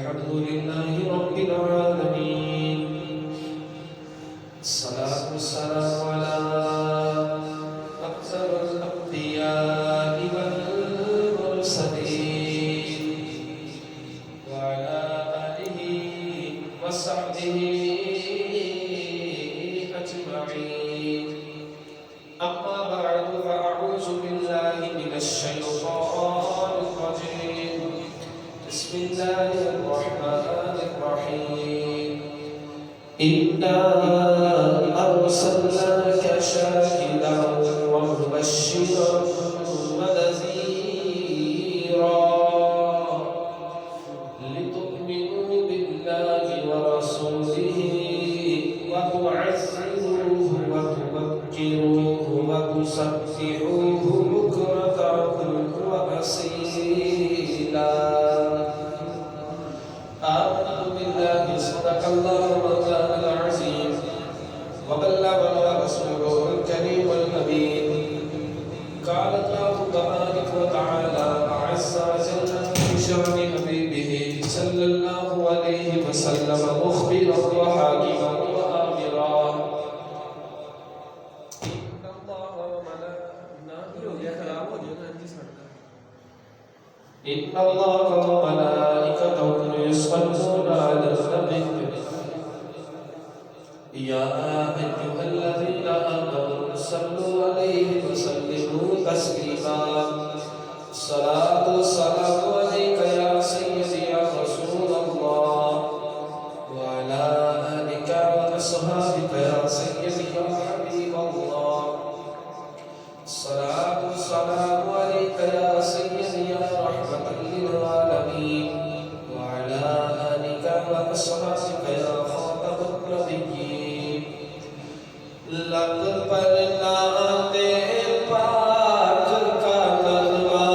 الحمد لله رب العالمين الصلاة والسلام على أفضل الأنبياء والمرسلين وعلى آله وصحبه أجمعين أما بعد فأعوذ بالله من الشيطان الرجيم بسم الله الرحمن الرحيم إنا أرسلناك شاهدا ومبشرا ونذيرا لتؤمنوا بالله ورسوله وتعزروه وتبكروه وتسبحوه بكرة وأصيلا آمنت بالله صدق الله مولانا العظيم وبلغنا رسوله الكريم الأمين قال الله تبارك وتعالى عز وجل في شأن حبيبه صلى الله عليه وسلم مخبرا وحاكما وآمرا إن الله وملائكته يصلون على النبي يا أيها الذين آمنوا صلوا عليه وسلموا تسليما الصلاة والسلام عليك يا سيدي يا رسول الله وعلى آلك وأصحابك يا سيدي يا حبيب الله الصلاة والسلام عليك يا سيدي يا رحمة للعالمين وعلى آلك وأصحابك يا خاتم النبيين لب پر نام پاک کا کلمہ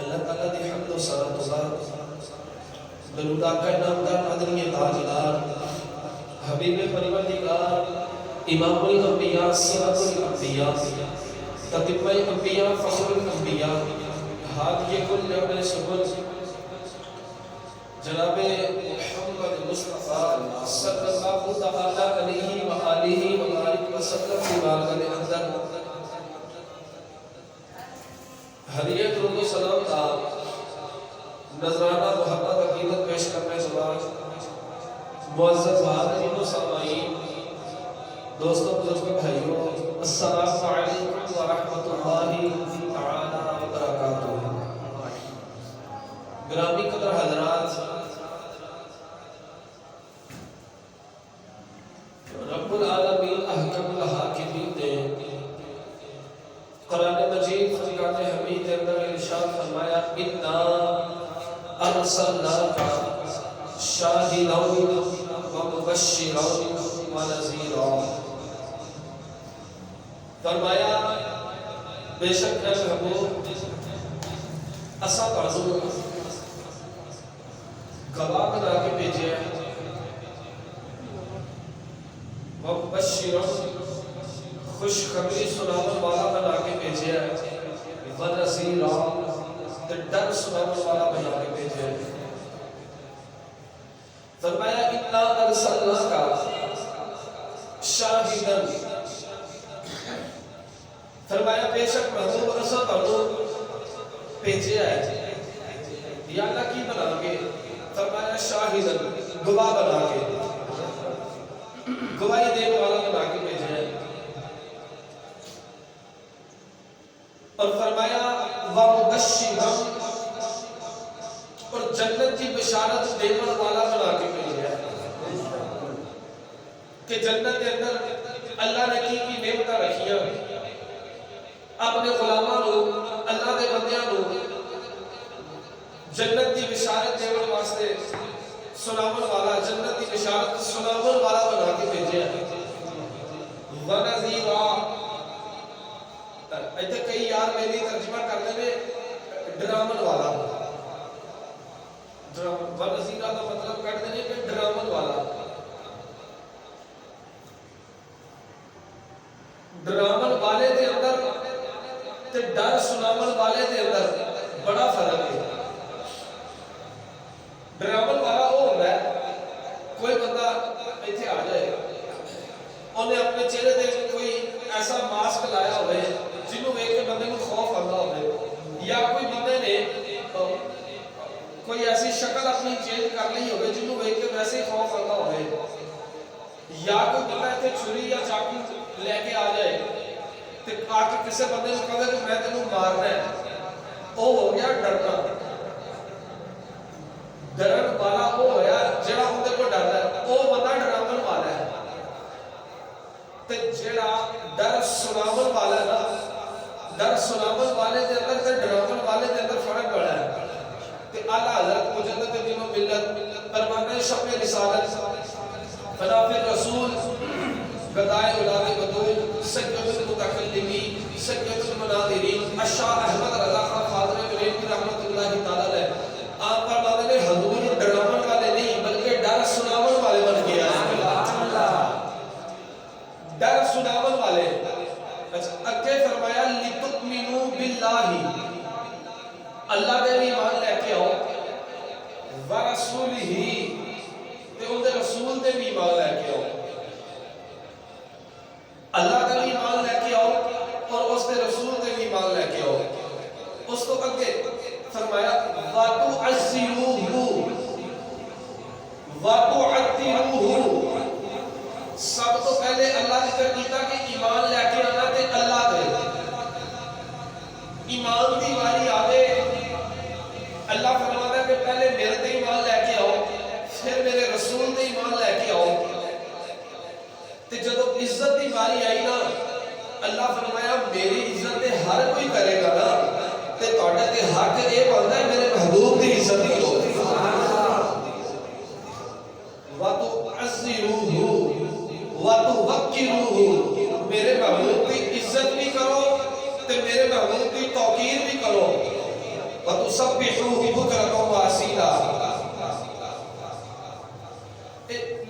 اللہ تعالیٰ دی حمد و صلات و بار درود آقا نامدار مدنی تاجدار حبیب پروردگار امام الانبیاء سیرت الانبیاء تتمہ انبیاء فخر الانبیاء ہادی کل یوم سبل جناب محمد مصطفیٰ صلی اللہ تعالیٰ علیہ وآلہ وآلہ وسلم کی بارگاہ کے اندر ہدیہ درود و سلام کا نذرانہ محبت عقیدت پیش کرنے کے بعد معزز حاضرین و سامعین دوستوں بزرگوں بھائیوں السلام علیکم ورحمۃ اللہ تعالی وبرکاتہ۔ گرامی قدر حضرات، رب العالمین احکم الحاکمین نے قرآن مجید فرقان حمید اندر ارشاد فرمایا انا ارسلناک شاہدا ومبشرا ونذیرا، فرمایا بے شک اے محبوب اسا تانوں گواہ بنا کے بھیجا ہے، ومبشرا خوشخبری سنانے والا بنا کے بھیجا ہے، ونذیرا ڈر سنانے والا بنا کے بھیجا ہے۔ فرمایا انا ارسلناک شاہدا، فرمایا بے شک محبوب اسا تانوں بھیجا ہے، یا اللہ کی بنا کے، فرمایا شاہدا گواہ بنا کے، گواہی دینے والا بنا کے بھیجا ہے، اور فرمایا ومبشرا اور جنت کی بشارت دینے والا بنا کے بھیجا ہے کہ جنت کے اندر اللہ نے کی نعمتیں رکھیاں، اپنے غلاماں نو اللہ دے بندیاں نو جنت کی بشارت دینے واسطے سناون والا، جنت کی بشارت سناون والا بنا کے بھیجا ہے، ونذیرا ایتھے کئی یار میری ترجمہ کرتے ہیں ڈرامن والا، ونذیرا کا مطلب کرتے ہیں کہ ڈرامن والا، ڈرامن والے دے اندر تے ڈر سناون والے دے اندر بڑا فرق ہے۔ ڈرامن والا وہ ہوتا ہے کوئی بندہ ایتھے آ جائے، انہیں اپنے چہرے دے کوئی ایسا ماسک لایا ہوئے جنہوں دیکھ کے بندے کو خوف آتا ہوئے، یا کوئی بندے نے کوئی ایسی شکل اپنی چینج کر لی ہوئے جنہوں دیکھ کے ویسے ہی خوف آتا ہوئے، یا کوئی بندہ ایتھے چھری یا چاقو لے کے آ جائے تے آ کے کسی بندے کو کہے کہ میں تینوں مارنا ہے، وہ ہو گیا ڈرنا۔ ڈرن والا وہ ہویا جڑا اندر کو ڈردا ہے، وہ بندہ ڈراون والا ہے، تے جڑا ڈر سناون والا ہے نا، ڈر سناون والے دے اندر تے ڈراون والے دے اندر فرق بڑا ہے۔ تے اعلیٰ حضرت مجدد دین و ملت پروانہ شب رسالت فناف الرسول غدائے اولاد بدول سید المتکلمین سید المناظرین الشاہ احمد رضا خان خاطر بریلوی کی رحمت اللہ تعالی علیہ، آپ فرماتے ہیں حضور ڈراون والے نہیں بلکہ ڈر سناون والے بن کے آئے ہیں، ڈر سناون والے۔ اگے فرمایا لِتُؤْمِنُوا بِاللَّهِ، اللہ دے بھی ایمان لے کے آؤ، وَرَسُولِهِ تے ان دے رسول دے بھی ایمان لے کے آؤ، اللہ دے بھی ایمان لے کے آؤ اور اس دے رسول دے بھی ایمان لے کے آؤ۔ اس کو اگے فرمایا وَتُعَزِّرُوهُ وَتُعَدِّرُوهُ، سب تو پہلے اللہ ذکر کیتا کہ ایمان لے کے آنا تے اللہ دے، ایمان دی واری آوے، اللہ فرماتا ہے کہ پہلے میرے تے ایمان لے کے آؤ، پھر میرے رسول تے ایمان لے کے آؤ، تے جدو عزت دی واری آئی نا، اللہ فرمایا میری عزت تے ہر کوئی کرے گا نا، تے تواڈے تے حق اے بندا ہے میرے محبوب دی عزت دی کرو۔ وَتُعَزِّرُوهُ وَتُوَقِّرُوهُ، میرے محبوب کی عزت بھی کرو تے میرے محبوب کی توقیر بھی کرو۔ وَتُسَبِّحُوهُ بُكْرَةً وَأَصِيلًا.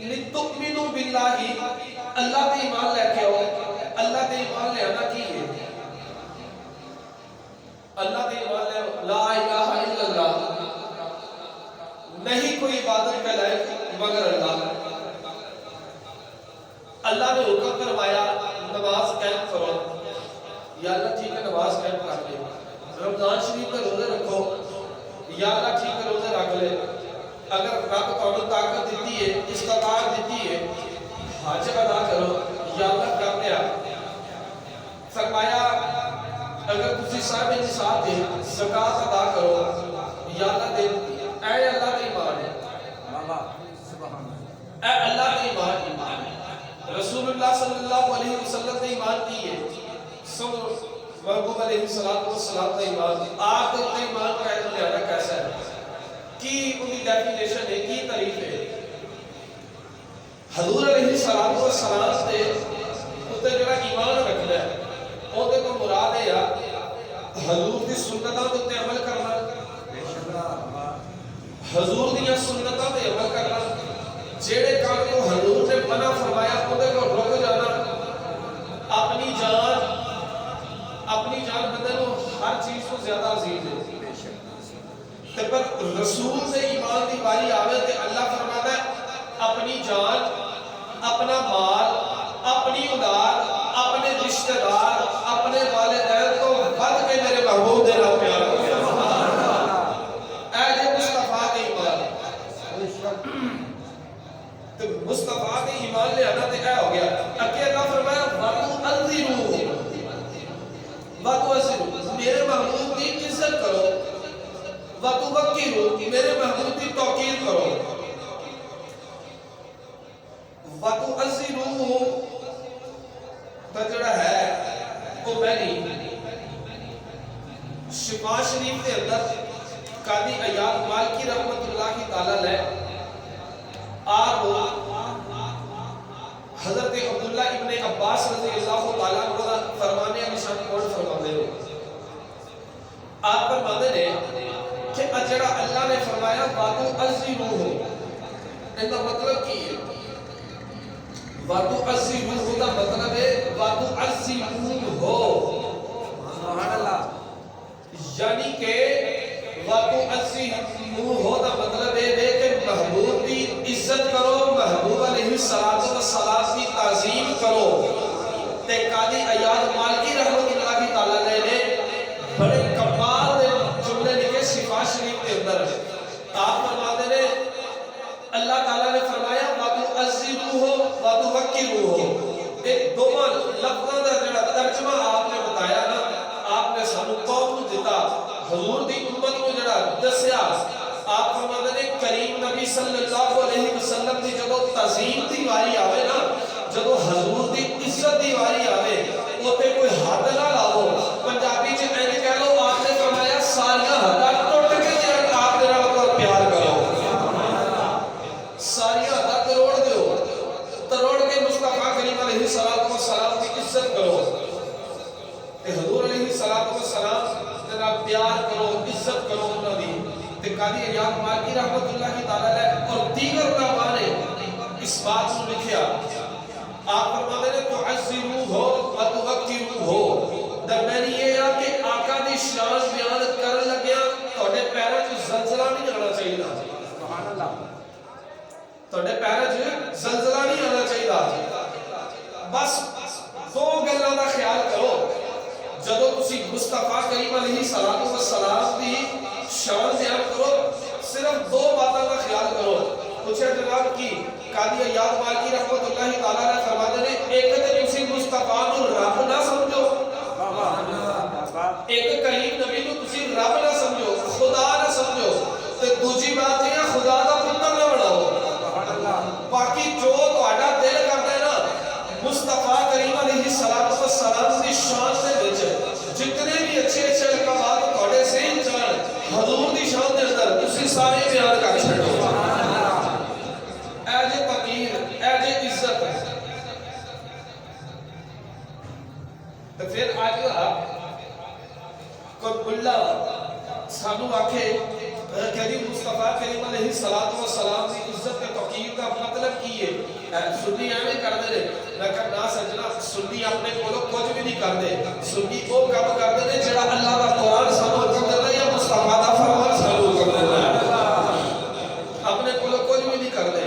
لِتُؤْمِنُوا بِاللَّهِ اللہ تے ایمان لے کے آؤ. اللہ تے ایمان لے آنا کی ہے؟ اللہ تے ایمان لے لا الہ الا اللہ، نہیں کوئی عبادت کا لائق مگر اللہ. اللہ نے حکم فرمایا نماز قائم کرو. یا اللہ ٹھیک ہے نماز قائم کر لے. رمضان شریف میں روزے رکھو. یا اللہ ٹھیک ہے روزے رکھ لے. اگر رب تمہیں طاقت دیتی ہے، استطاعت دیتی ہے، حج ادا کرو. یا اللہ کر دیا. فرمایا اگر تسی صاحب نصاب دے زکات ادا کرو. یا اللہ دے. اے اللہ دے ایمان ہے، اے اللہ دے ایمان ہے. رسول اللہ صلی اللہ علیہ وسلم نے ایمان کی ہے. سب محبوب علیہ السلام نے ایمان کی. آپ نے ایمان کا علم لینا کیسا ہے؟ کی ان کی ڈیفینیشن ہے، کی تعریف ہے؟ حضور علیہ السلام نے اتنے جڑا ایمان رکھنا ہے اودے تو مراد ہے حضور دی سنتاں تے عمل کرنا. حضور دی سنتاں تے عمل کرنا. جیڑے کام کو حضور نے منع فرمایا اودے کو رک جانا. اپنی جان بندے کو ہر چیز کو زیادہ عزیز ہے. تے پر رسول سے ایمان دی باری آوے تے اللہ فرماتا ہے اپنی جان، اپنا مال، اپنی اولاد، اپنے رشتہ دار، اپنے والدین کو بد کے میرے محبوب دے نال پیار کرو. اے جے مصطفیٰ کے ایمان تو مصطفیٰ کے ایمان لے آنا تے اے ہو گیا. اگے اللہ فرمایا وَتُعَزِّرُوا میرے محبوب کی عزت کرو. وَتُوَقِّرُوا میرے محبوب کی توقیر کرو. وَتُعَزِّرُوا تجڑا ہے وہ میں نہیں. شفا شریف کے اندر قاضی ایاز مالکی رحمت اللہ کی تعالیٰ لے آپ حضرت عبداللہ ابن عباس رضی اللہ تعالیٰ عنہ فرمانے نشان کون فرماتے ہو؟ آپ فرماتے ہیں کہ اجڑا اللہ نے فرمایا وَتُعَزِّرُوهُ ان کا مطلب کی ہے؟ وَتُعَزِّرُوهُ کا مطلب ہے وَتُعَزِّمُوهُ. سبحان اللہ. یعنی کہ وَتُعَزِّمُوهُ کا مطلب ہے کہ محبوب کی عزت کرو، محبوب علیہ السلام کی تعظیم کرو. تے قاضی ایاز مالکی رحمت اللہ کی تعالیٰ نے بڑے کمال دے جملے لکھے شفا شریف کے اندر. آپ فرماتے ہیں اللہ تعالیٰ نے فرمایا وَتُعَزِّرُوهُ وَتُوَقِّرُوهُ. ایک دو لفظوں کا جڑا ترجمہ آپ نے بتایا نا، آپ نے سانو قوم کو دیتا، حضور دی امت کو جڑا دسیا. آپ فرماتے ہیں کریم نبی صلی اللہ علیہ وسلم دی جدو تعظیم دی واری آوے نا، جدو حضور دی عزت دی واری آوے اوتے کوئی حد نہ لاؤ. پنجابی چ اینج کہہ لو آپ نے فرمایا ساریاں حداں ٹوٹ کے جڑا آپ دے نال پیار کرو. ساریاں حداں توڑ دیو، توڑ کے مصطفیٰ کریم علیہ السلام کی عزت کرو. تے حضور علیہ السلام دے نال پیار کرو، عزت کرو انہاں دی. تے قاضی ایاز مالکی رحمت اللہ کی تعالیٰ نے اور دیگر علماء نے اس بات کو لکھیا. آپ فرماتے ہیں تُعَزِّرُوهُ وَتُوَقِّرُوهُ. درمیانی یہ ہے کہ آقا دی شان بیان کرن لگیا تہاڈے پیراں وچ زلزلہ نہیں آنا چاہیے. سبحان اللہ. تہاڈے پیراں وچ زلزلہ نہیں آنا چاہیے. بس دو گلاں دا خیال کرو. جدو تسی مصطفیٰ کریم علیہ السلام دی شان بیان کرو صرف دو باتوں کا خیال کرو. پوچھا جناب کی قاضی ایاز مالکی رحمت اللہ تعالیٰ نے فرماتے ہیں ایک تے تسی مصطفیٰ کو رب نہ سمجھو، ایک کریم نبی کو تسی رب نہ سمجھو، خدا نہ سمجھو. تے دوسری بات یہ ہے خدا دا پتر نہ بناؤ. باقی جو تہاڈا دل کردا ہے نا مصطفیٰ کریم علیہ السلام دی شان دے وچ جتنے بھی اچھے اچھے لقبات تہاڈے ذہن چن حضور دی شان دے اندر تسی سارے بیان کر چھڈو. اے جے تقریر، اے جے عزت. تو پھر آج کوئی ملا سانو آکھے کریم مصطفیٰ کریم علیہ السلام کی عزت کے توقیر کا مطلب کی ہے سنی ایویں کر دے میں کہنا سجنا سنی اپنے کولو کچھ بھی نہیں کر دے سنی وہ کام کر دے جڑا اللہ دا قرآن سانو حکم دیتا ہے یا مصطفیٰ دا فرمان سانو حکم دیتا ہے اپنے کولو کچھ بھی نہیں کر دے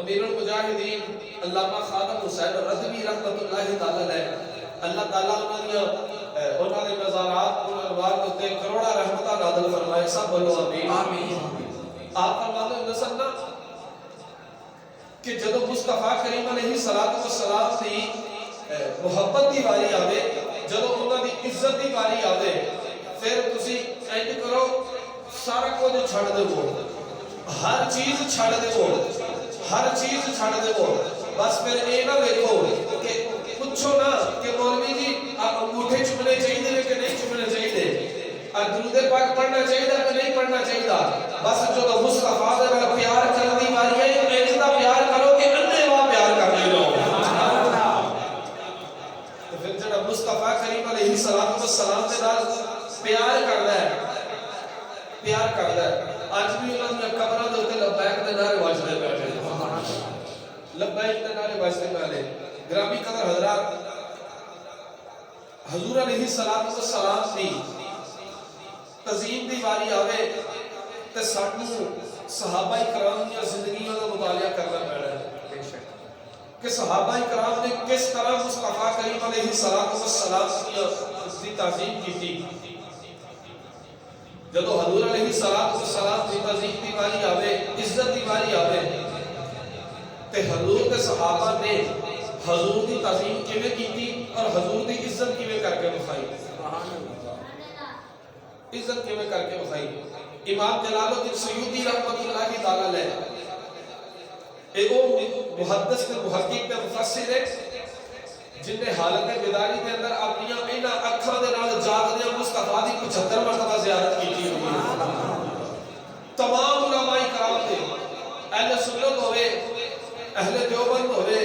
امیر المجاہدین علامہ خادم حسین رضوی رحمت اللہ تعالی علیہ اللہ تعالیٰ انہوں نے مزارات انوار ہوتے کروڑا رحمتہ نازل فرمائے سب بولو آمین آپ فرماتے ہیں نسلنا کہ جدو مصطفیٰ کریم علیہ السلام کی محبت دی باری آوے جدو انہوں دی عزت دی باری آوے پھر تسی اینڈ کرو سارا کچھ چھڑ دے وہ ہر چیز چھڑ دے وہ ہر چیز چھڑ دے وہ بس پھر اے نہ دیکھو کہ پوچھو نا کہ مولوی جی آپ انگوٹھے چمنے چاہیے کہ نہیں چمنے چاہیے درود پاک پڑھنا چاہیے کہ نہیں پڑھنا چاہیے بس جو تو مصطفیٰ دے والا پیار کرنے والی ہے ایسا پیار کرو کہ اندھے وہاں پیار کرنے لو تو پھر جڑا مصطفیٰ کریم علیہ السلام دے نال پیار کردا ہے آج بھی انہوں نے قبراں دے اوتے لبیک دے نعرے واجدے پئے لبیک دے نعرے واجدے پئے گرامی قدر حضرات حضور علیہ السلام دی تزئین دی باری آوے تے سانو صحابہ کرام دی زندگیوں دا مطالعہ کرنا پینا ہے کہ صحابہ کرام نے کس طرح مصطفیٰ کریم علیہ السلام دی تعظیم کی تھی جدو حضور علیہ السلام دی تعظیم دی باری آوے عزت دی باری آوے تے حضور کے صحابہ نے حضور دی تعظیم کیویں کیتی اور حضور دی عزت کیویں کر کے بخائی عزت کیویں کر کے بخائی امام جلال الدین سیوطی رحمۃ اللہ تعالی علیہ اے او محدث تے محقق تے مفسر ہے جن نے حالت بیداری کے اندر اپنی انہاں اکھاں دے نال جاگدے مصطفیٰ دی 75 مرتبہ زیارت کیتی ہوئی ہے تمام علماء کرام دے اہل سنت ہوئے اہل دیوبند ہوئے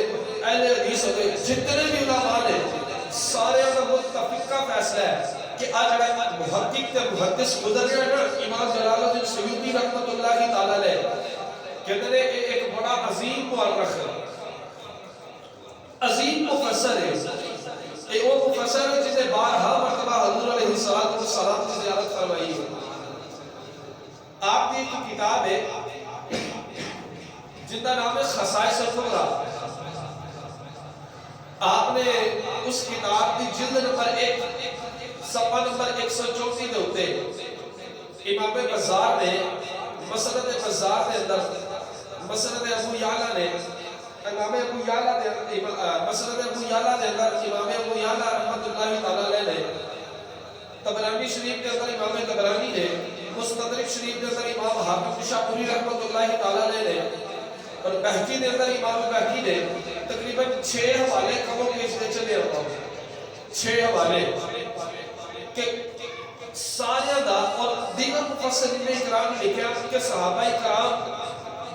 اہل حدیث ہوئے جتنے بھی علماء نے سارے کا متفقہ فیصلہ ہے کہ آج جڑا محقق تے محدث گزر گیا نا امام جلال الدین سیوطی رحمۃ اللہ تعالی علیہ کہتے ہیں کہ ایک بڑا عظیم مورخ عظیم مفسر ہے اے وہ مفسر ہے جس نے بارہا مرتبہ حضور علیہ السلام کی زیارت فرمائی ہے آپ کی ایک کتاب ہے جن کا نام ہے خصائص الکبریٰ آپ نے اس کتاب کی جلد نمبر 1 صفحہ نمبر 134 دے ہوتے امام بزار نے مسند بزار دے اندر مسند ابو یعلا نے امام ابو یعلا دے مسند ابو یعلا دے اندر امام ابو یعلا رحمت اللہ تعالی علیہ نے طبرانی شریف کے اندر امام طبرانی نے مستدرک شریف کے اندر امام حاکم نشاپوری رحمت اللہ تعالی علیہ نے اور بہقی دے اندر امام بہقی نے تقریباً 6 حوالے کموں پیش دے چلے ہوتا ہوں 6 حوالے کہ ساریہ دا اور دیگر مفسرین اکرام لکھیا کہ صحابہ اکرام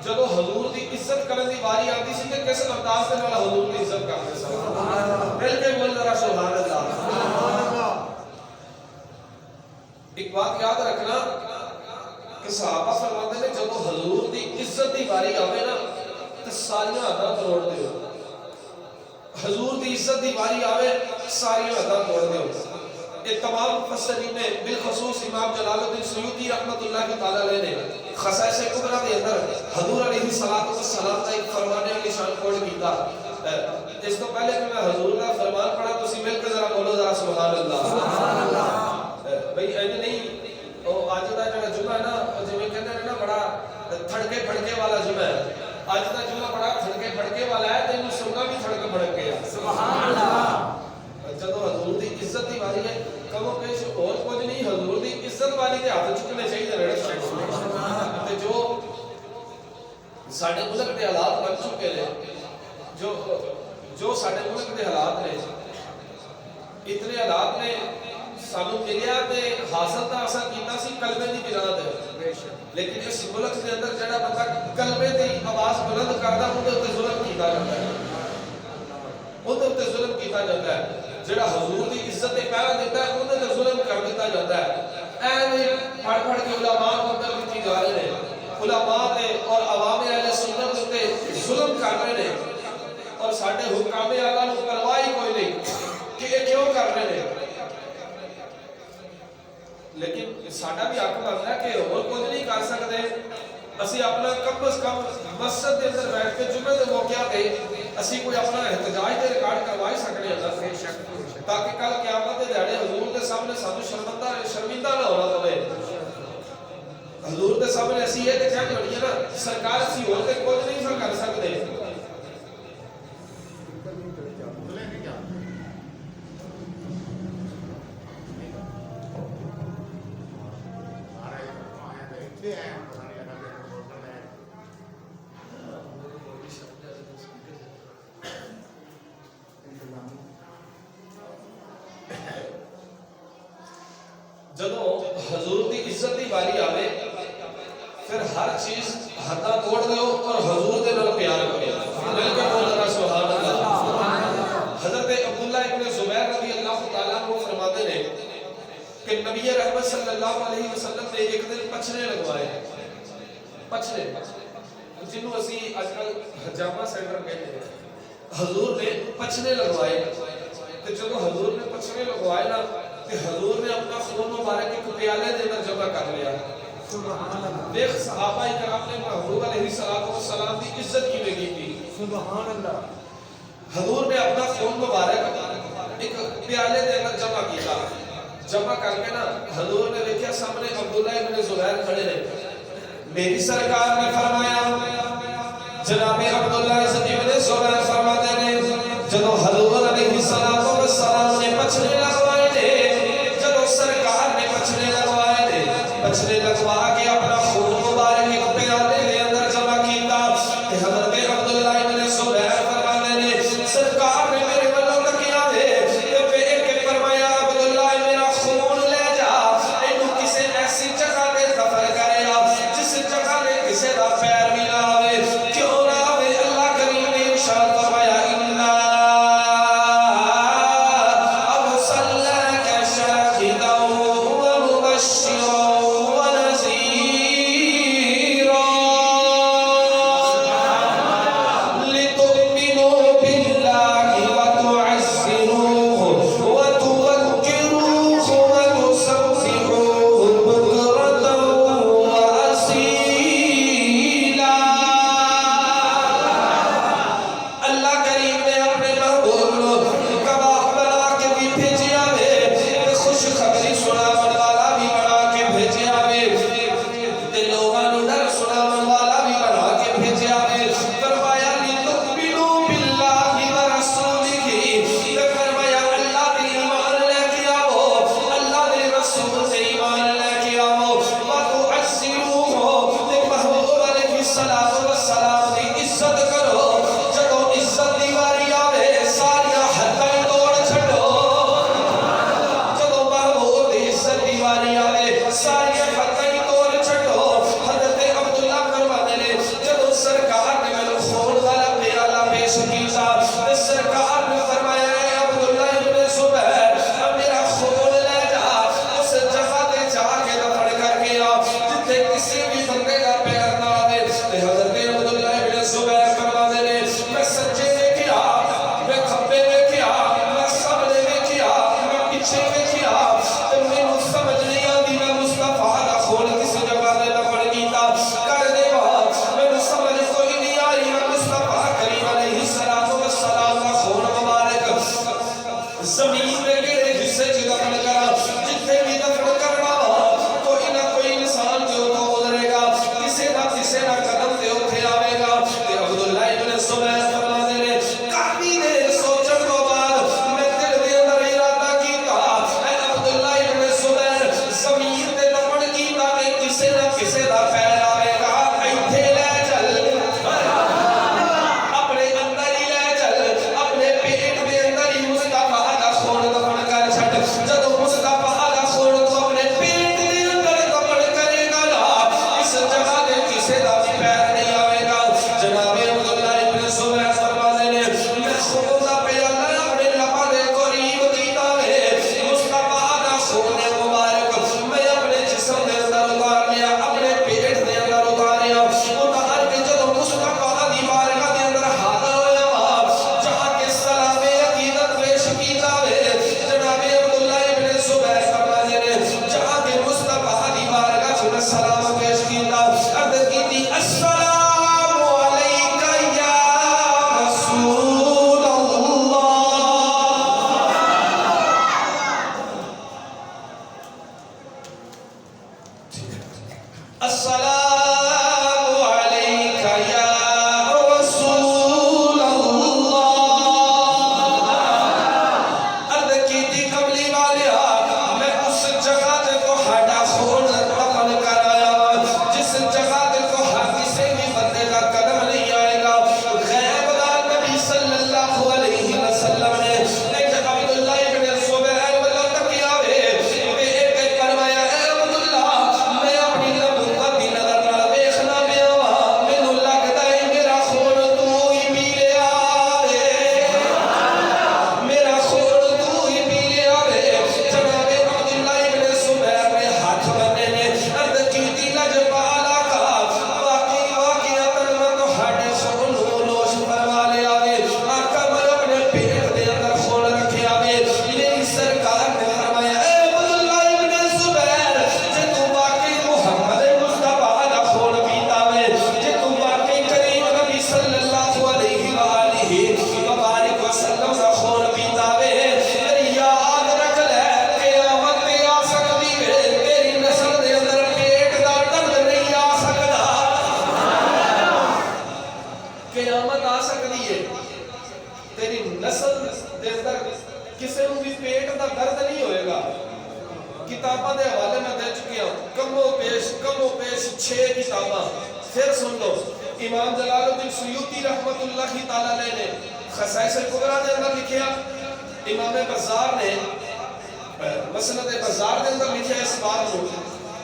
جدو حضور دی عزت کرن دی باری آتی سی کہ کیسے انداز دے والا حضور دی عزت کرتے سا مل کے بول ذرا سبحان اللہ ایک بات یاد رکھنا کہ صحابہ فرماتے ہیں جدو حضور دی عزت دی باری آوے نا تو ساریاں حداں توڑ دیو حضور دی عزت دی باری آوے ساریاں حداں توڑ دیو یہ تمام مفسرین نے بالخصوص امام جلال الدین سیوطی رحمت اللہ تعالی علیہ نے خصائص کبریٰ دے اندر حضور علیہ السلام کا ایک فرمانے والی شان کوڈ کیتا اس تو پہلے کہ میں حضور کا فرمان پڑھا تو اسی مل کے ذرا بولو ذرا سبحان اللہ بھئی ایسے نہیں آج دا جڑا جمعہ ہے نا جمعہ کہتے ہیں نا بڑا تھڑکے پھڑکے والا جمعہ ہے آج دا جمعہ بڑا تھڑکے پھڑکے والا ہے تو انہوں سننا بھی تھڑکے پھڑکے ہے سبحان اللہ جدو حضور دی عزت دی باری ہے کموں پیش اور کچھ نہیں حضور دی عزت والی کے ہاتھ چکنے چاہیے رڑے جو ساڑھے ملک دے حالات بن چکے لے جو ساڑھے ملک دے حالات نے اتنے حالات نے سانو ملیا تے حاصل تا ایسا کیتا سی کلمے دی بنا دے لیکن اس ملک دے اندر جڑا بندہ کلمے دی آواز بلند کردا اونوں تے ظلم کیتا جاندا ہے اونوں تے ظلم کیتا جاندا ہے جڑا حضور دی عزت تے پہرا دیتا ہے اونوں تے ظلم کر دیتا جاندا علماء تے اور عوام اہل سنت تے ظلم کر رہے ہیں اور ساڈے حکام اعلیٰ نوں پرواہ ہی کوئی نہیں کہ یہ کیوں کر رہے ہیں. لیکن ساڈا بھی حق بنتا ہے کہ اور کچھ نہیں کر سکتے. اسی اپنا کم از کم مسجد کے اندر بیٹھ کے جمعے کے موقع پہ اسی کوئی اپنا احتجاج کے ریکارڈ کروا ہی سکتے ہیں تاکہ کل قیامت کے دیہڑے حضور کے سامنے سانو شرمندہ نہ ہونا پوے. حضور کے سامنے اسی یہ کہہ بڑی ہے نا سرکار اسی اور تے کچھ نہیں کر سکتے. جدو حضور کی عزت کی باری آوے پھر ہر چیز حداں توڑ دیو اور حضور دے نال پیار کرو. مل کے بولنا سبحان اللہ. حضرت عبداللہ ابن زبیر رضی اللہ تعالیٰ عنہ فرماتے ہیں کہ نبی رحمت صلی اللہ علیہ وسلم نے ایک دن پچھنے لگوائے. پچھنے جنہوں اسی آج کل حجامہ سینٹر کہتے ہیں. حضور نے پچھنے لگوائے تو جب حضور نے پچھنے لگوائے نا کہ حضور نے اپنا خون مبارک ایک پیالے دے اندر جمع کر لیا. دیکھ صحابہ کرام نے محبوب علیہ السلام کی عزت کی لگی تھی. سبحان اللہ. حضور نے اپنا خون مبارک ایک پیالے دے اندر جمع کیا. جمع کر کے نا حضور نے دیکھا سامنے عبداللہ ابن زبیر کھڑے ہیں. میری سرکار نے فرمایا جناب عبداللہ ابن زبیر فرماتے ہیں جب حضور علیہ السلام نے پچھنے لگوائے تھے جب سرکار نے پچھنے لگوائے تھے پچھنے لگوا کے اپنا خون مبارک ایک پیالے دے اندر جمع کیتا. حضرت عبداللہ ابن زبیر فرماتے ہیں سرکار نے میرے والوں تکیا دے ایک فرمایا عبداللہ میرا خون لے جا اینو کسے ایسی جگہ پہ دفن کرے جس جگہ نے کسے دا پیر بھی نہ آوے کیوں نہ آوے. اللہ کریم نے ارشاد فرمایا انا السلام علیکہ یا رسول اللہ. عرض کی تھی کملی والیا میں اس جگہ تے کو ہڈا خون دفن کرایا جس جگہ تے کو ہر کسی بھی بندے کا قدم نہیں آئے گا. غیب دار نبی صلی اللہ علیہ وسلم نے ایک عبداللہ ابن زبیر والا تکیا وے ایک فرمایا اے عبداللہ میں اپنی نبوت دی نظر نال ویکھنا پیا وا مینوں لگدا ہے میرا خون تو ہی پی لیا وے میرا خون تو ہی پی لیا وے. جناب عبداللہ ابن زبیر نے ہاتھ بنے نے عرض کیتی لجپالا کا واقعی واقعاتاً میں تہاڈے خون نوں نوش فرما لیا وے. آقا میں اپنے پیٹ دے اندر خون رکھیا وے. میری سرکار نے فرمایا اے عبداللہ ابن زبیر جے تو واقعی محمد مصطفیٰ دا خون پیتا وے جے تو واقعی کریم نبی صلی اللہ علیہ وآلہ وبارک وسلم دا خون پیتا وے پھر یاد رکھ لے قیامت تے آ سکتی وے تیری نسل دے اندر پیٹ دا درد نہیں آ سکدا. قیامت آ سکتی ہے تیری نسل دے اندر کسی نوں بھی پیٹ دا درد نہیں ہوئے گا. کتاباں دے حوالے میں دے چکی ہوں کم و پیش 6 کتاباں. پھر سن لو امام جلال الدین سیوطی رحمت اللہ تعالیٰ علیہ نے خصائص الکبریٰ دے اندر لکھیا. امام بزار نے مسند بزار دے اندر لکھیا اس بات کو.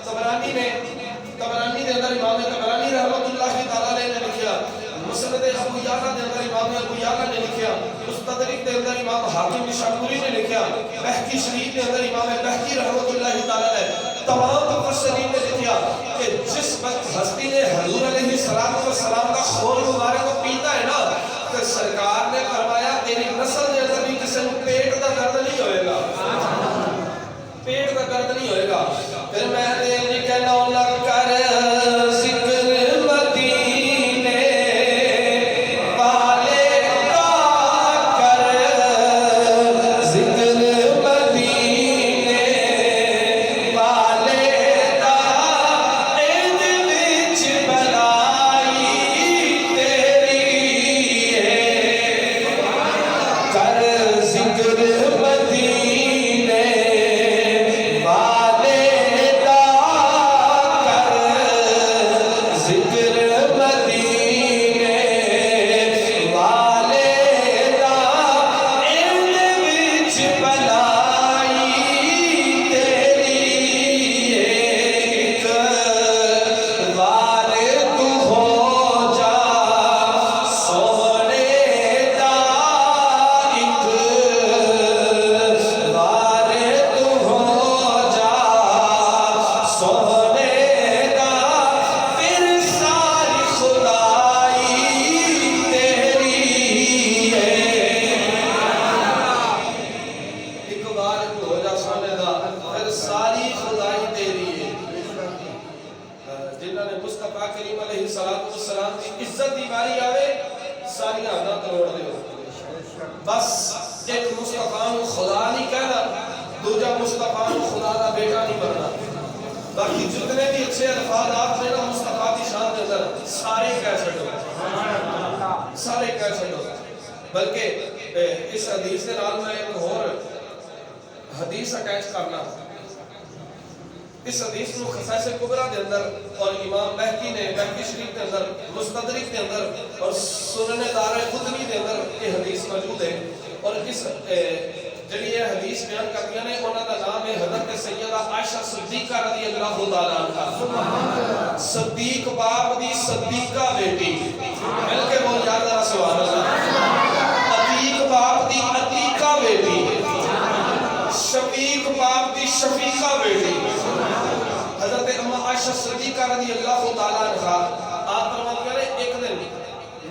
طبرانی دے اندر امام طبرانی رحمت اللہ تعالیٰ علیہ نے لکھیا. مسند ابو یعلا دے اندر امام ابو یعلا نے لکھیا. مستدرک دے اندر امام حاکم نشابوری نے لکھیا. بہقی شریف دے اندر امام بہقی رحمت اللہ تعالیٰ علیہ تمام مفسرین نے لکھیا کہ جس وقت ہستی نے حضور علیہ السلام کا خون مبارک کو پیتا ہے نا تو سرکار نے فرمایا تیری نسل دے اندر بھی کسی کو پیٹ دا درد نہیں ہوئے گا. پیٹ دا درد نہیں ہوئے گا. پھر میں نے کہنا لگ کر ذکر مدینے والے کا کر ذکر مدینے والے دا اند وچ بلائی تیری ہے کر ذکر مدینے والے دا کر ذکر مدینے والے دا اند وچ بلائی تیری ایک بار تو ہو جا سونے دا ایک بار تو ہو جا سونے دا پھر ساری خدائی تیری ہے. ایک بار تو ہو جا سونے دا پھر ساری خدائی تیری ہے. جنہاں نے مصطفیٰ کریم علیہ السلام کی عزت دی باری آوے ساری حداں توڑ دیو. بس ایک مصطفیٰ نو خدا نہیں کہنا دوجا مصطفیٰ نو خدا دا بیٹا نہیں بننا. باقی جتنے بھی اچھے الفاظ آپ نے نا مصطفیٰ کی شان دے اندر سارے کہہ چھڈو سارے کہہ چھڈو. بلکہ اس حدیث کے نال میں ایک اور حدیث اٹیچ کرنا. اس حدیث کو خصائص الکبریٰ دے اندر اور امام بہقی نے بہقی شریف دے اندر مستدرک دے اندر اور سنن دارقطنی دے اندر یہ حدیث موجود ہے. اور اس جڑی یہ حدیث بیان کرتی ہیں انہاں دا نام ہے حضرت سیدہ عائشہ صدیقہ رضی اللہ تعالیٰ عنہا. صدیق باپ دی صدیقہ بیٹی مل کے بول یاد ذرا سبحان اللہ. عتیق باپ دی عتیقہ بیٹی شفیق باپ دی شفیقہ بیٹی حضرت اما عائشہ صدیقہ رضی اللہ تعالیٰ عنہا. آپ فرماتے ہیں ایک دن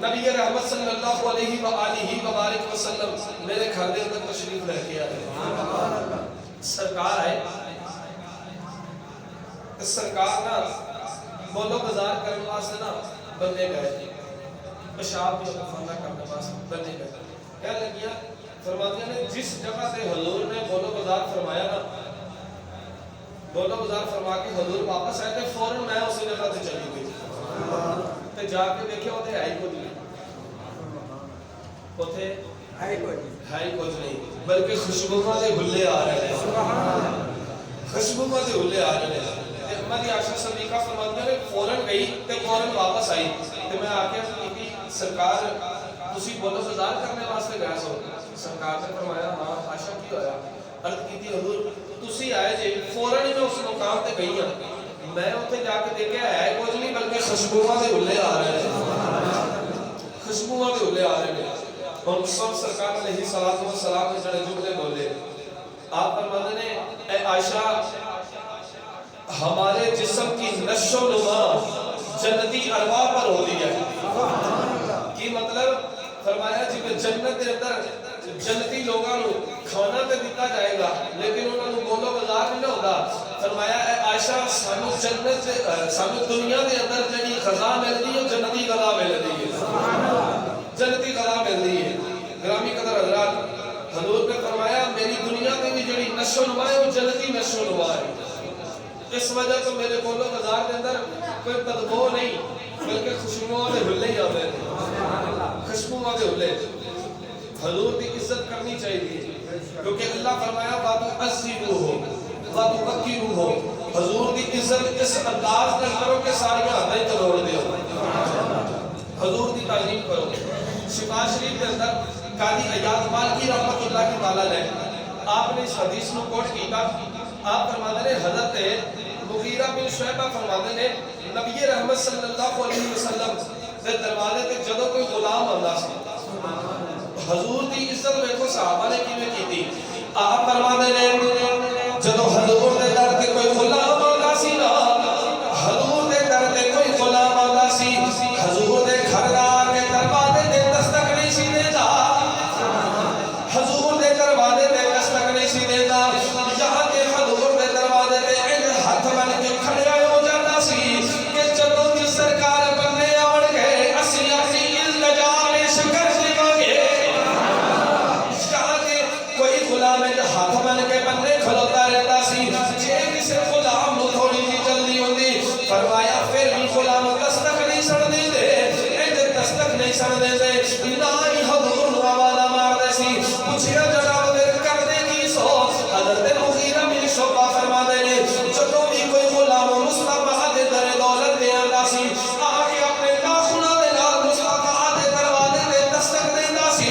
نبی رحمت صلی اللہ علیہ وآلہ وبارک وسلم میرے گھر دے اندر تشریف لے کے آئے. سرکار آئے سرکار نا بولو بازار کرنے واسطے نا بندے گئے پیشاب بھی فنا کرنے واسطے بندے گئے. کیا لگیا فرماتے ہیں جس جگہ سے حضور نے بولو بازار فرمایا نا گولو بازار فرما کے حضور واپس آئے تے فوراً میں اسی جگہ تے چلی گئی تے جا کے دیکھیا اوتھے ہے ہی کچھ نہیں اوتھے ہے ہی کچھ نہیں بلکہ خوشبوواں دے ہلے آ رہے ہیں خوشبوواں دے ہلے آ رہے ہیں تے ہماری عائشہ صدیقہ فرماتی ہیں فوراً گئی تے فوراً واپس آئی تے میں آ کے کی سرکار تسی گولو بازار کرنے واسطے گئے سو سرکار نے فرمایا ہاں عائشہ کی ہویا عرض کی تھی حضور تسی آئے جی فوراً ہی میں اس مقام تے گئی ہوں میں اتنے جا کے دیکھا ہے کچھ نہیں بلکہ خوشبوواں دے ہلے آ رہے ہیں خوشبوواں دے ہلے آ رہے ہیں اور سب سرکار علیہ السلام نے جڑے جملے بولے آپ فرماتے ہیں اے عائشہ ہمارے جسم کی نشو و نما جنتی ارواح پر ہوتی ہے کی مطلب فرمایا جی کہ جنت کے اندر جنتی لوگاں نو کھانا تے دتا جائے گا لیکن انہاں نو گولو بازار نہیں ہوتا فرمایا اے عائشہ سانو جنت سانو دنیا دے اندر جڑی غذا ملدی ہے جنتی غذا ملدی ہے جنتی غذا ملدی ہے گرامی قدر حضرات حضور نے فرمایا میری دنیا تے بھی جڑی نشو و نما ہے وہ جنتی نشو و نما ہے اس وجہ تو میرے گولو بازار کے اندر کوئی بدبو نہیں بلکہ خوشبوؤں دے ہلے ہی آتے ہیں خوشبوؤں دے ہلے حضور کی عزت کرنی چاہیے کیونکہ اللہ فرمایا باتو عزیبو ہو باتو وکیرو ہو حضور کی عزت اس انداز میں کرو کہ ساری ہاتھیں توڑ دیو حضور کی تعظیم کرو شفا شریف کے اندر قاضی ایاز مالکی رحمت اللہ کی تعالیٰ نے آپ نے اس حدیث کو کوٹ کیتا آپ فرماتے ہیں حضرت مغیرہ بن شعبہ فرماتے ہیں نبی رحمت صلی اللہ علیہ وسلم دے دروازے تے جدوں کوئی غلام آندا سی حضور دی عزت ویکھو صحابہ نے کیویں کیتی آپ فرماتے ہیں جدوں حضور دے در تے کوئی غلام آندا سی نا حضور دے در تے کوئی غلام آندا سی حضور دے گھر دا کے دروازے تے دستک نہیں سی دیندا حضور دے دروازے تے دستک نہیں سی دیندا یہاں کے حضور دے دروازے تے ہاتھ بن کے کھڑے ہو جاتا سی کہ جدوں دی سرکار بندے آن گئے اسی اپنی التجا کر دیواں گے یہاں کے کوئی غلام ہاتھ بن کے بندے کھلوتا رہتا سی جے کسی غلام نو تھوڑی جی جلدی ہوندی فرمایا پھر بھی غلام دستک نہیں سن دیندے اے دستک نہیں سن دیندے نہ ہی حضور نو آواز مار دے سی پوچھیا جناب دے کر دے کی سو حضرت مغیرہ بن شعبہ فرماتے ہیں جدوں بھی کوئی غلام مصطفیٰ دے در دولت دے آندا سی آگے اپنے ناخناں دے نال مصطفیٰ دے دروازے تے دستک دیندا سی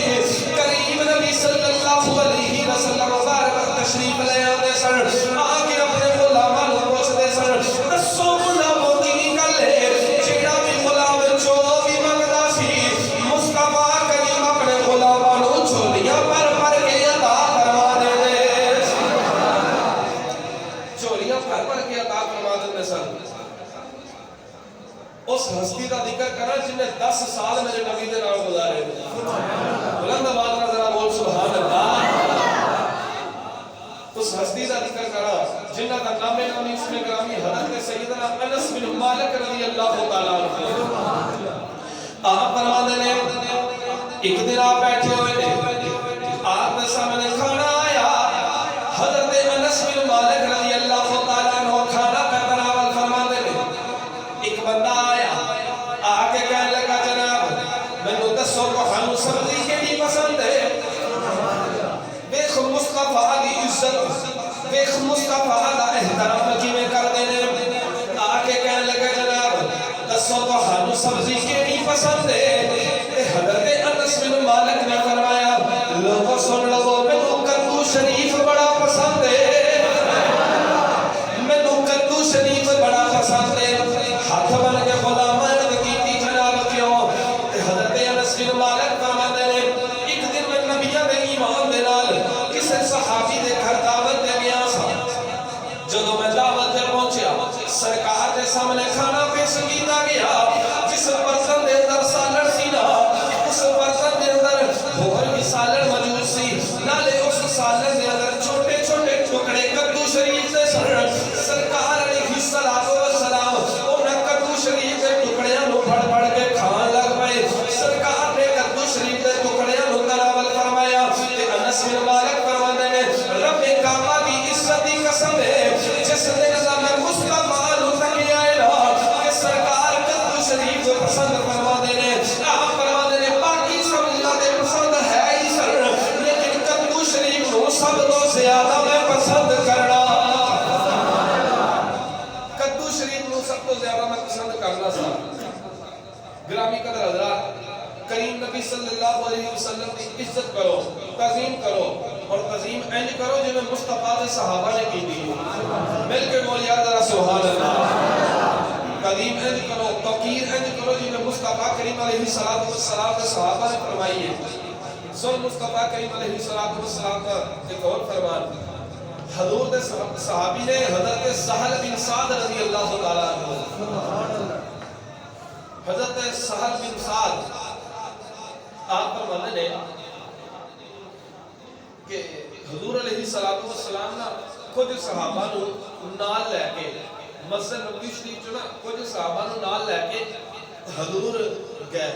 کریم نبی صلی اللہ علیہ وسلم مبارک تشریف لے آندے سن آگے اپنے غلاماں نوں پوچھدے سن دسو غلاموں کی گل ہے جیڑا بھی غلام جو بھی منگدا سی مصطفیٰ کریم اپنے غلاماں نوں جھولیاں پر کے عطا فرما دے چولیاں پر کے عطا فرما دے سن اس ہستی کا ذکر کرا جن نے 10 سال میرے نبی دے نال گزارے بلند آواز نال ذرا بول سبحان اللہ اس ہستی کا ذکر کرا جنہ کا نام نامی اس میں گرامی حضرت سیدنا انس بن مالک رضی اللہ تعالیٰ عنہ آپ فرماتے ہیں ایک دن آپ بیٹھے ہوئے تھے آپ کے سامنے کھانا آیا حضرت انس بن مالک رضی اللہ تعالیٰ عنہ کھانا کا تناول فرماتے ہیں ایک بندہ آیا آکے کہنے لگا جناب میں نے دسو کو ہم سبزی کے بھی پسند ہے بیخ مصطفیٰ دی عزت بیخ مصطفیٰ دا احترام کی میں کر دینے آکے کہنے لگا جناب دسو کو ہم سبزی کے بھی پسند ہے حضرت انس بن مالک نے فرمایا لوگوں سن لو میں تو کدو شریف بڑا پسند ہے میں تو کدو شریف بڑا پسند ہے ہاتھ بن کے غلام کی تھی جناب کیوں حضرت انس بن مالک فرماتے ہیں ایک دن میں نبیہ دے ایمان دے نال کسی صحابی دے گھر دعوت دے گیا سا جدو میں دعوت دے پہنچیا سرکار دے سامنے کھانا پیش کیتا گیا جس برتن دے اندر سالن سی نا اس برتن دے اندر اور بھی سالن موجود سی نالے اس سالن دے اندر چھوٹے چھوٹے ٹکڑے کدو شریف دے سرکار علیہ السلام انہاں کدو شریف دے ٹکڑیاں نو پھڑ پھڑ کے کھان لگ پئے سرکار نے کدو شریف دے ٹکڑیاں نو تناول فرمایا تے انس بن مالک فرماتے ہیں رب کعبہ دی عزت دی قسم ہے جس نے گرامی قدر حضرات کریم نبی صلی اللہ علیہ وسلم کی عزت کرو تعظیم کرو اور تعظیم انج کرو جو مصطفیٰ کے صحابہ نے کی دی مل کے بول یا ذرا سبحان اللہ تعظیم انج کرو توقیر انج کرو جو مصطفیٰ کریم علیہ السلام کے صحابہ نے فرمائی ہے سن مصطفیٰ کریم علیہ السلام کا ایک اور فرمان حضور کے صحابی نے حضرت سہل بن سعد رضی اللہ تعالیٰ عنہ حضرت سہل بن سعد آپ پر مانے نے کہ حضور علیہ السلام نا کچھ صحابہ نو نال لے کے مسجد نبوی شریف جو نا کچھ صحابہ نو نال لے کے حضور گئے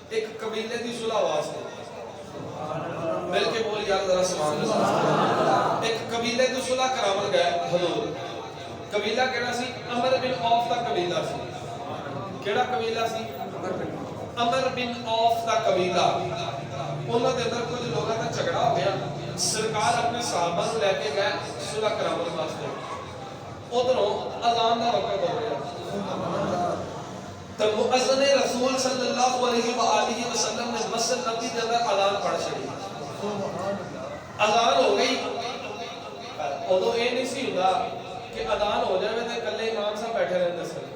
ایک قبیلے دی صلح واسطے مل کے بول یا ذرا سبحان اللہ ایک قبیلے دی صلح کراون گئے حضور قبیلہ کیڑا سی عمر بن عوف دا قبیلہ سی کیڑا قبیلہ سی عمر بن عوف دا قبیلہ انہوں نے اندر کچھ لوگوں کا جھگڑا ہو گیا سرکار اپنے صحابہ نو لے کے گئے صلح کراون واسطے ادھروں اذان دا وقت ہو گیا تو مؤذن رسول صلی اللہ علیہ وآلہ وسلم نے مسجد نبوی کے اندر اذان پڑھ چڑھی اذان ہو گئی ادھوں یہ نہیں سی ہوتا کہ اذان ہو جائے تو کلے امام صاحب بیٹھے رہتے سن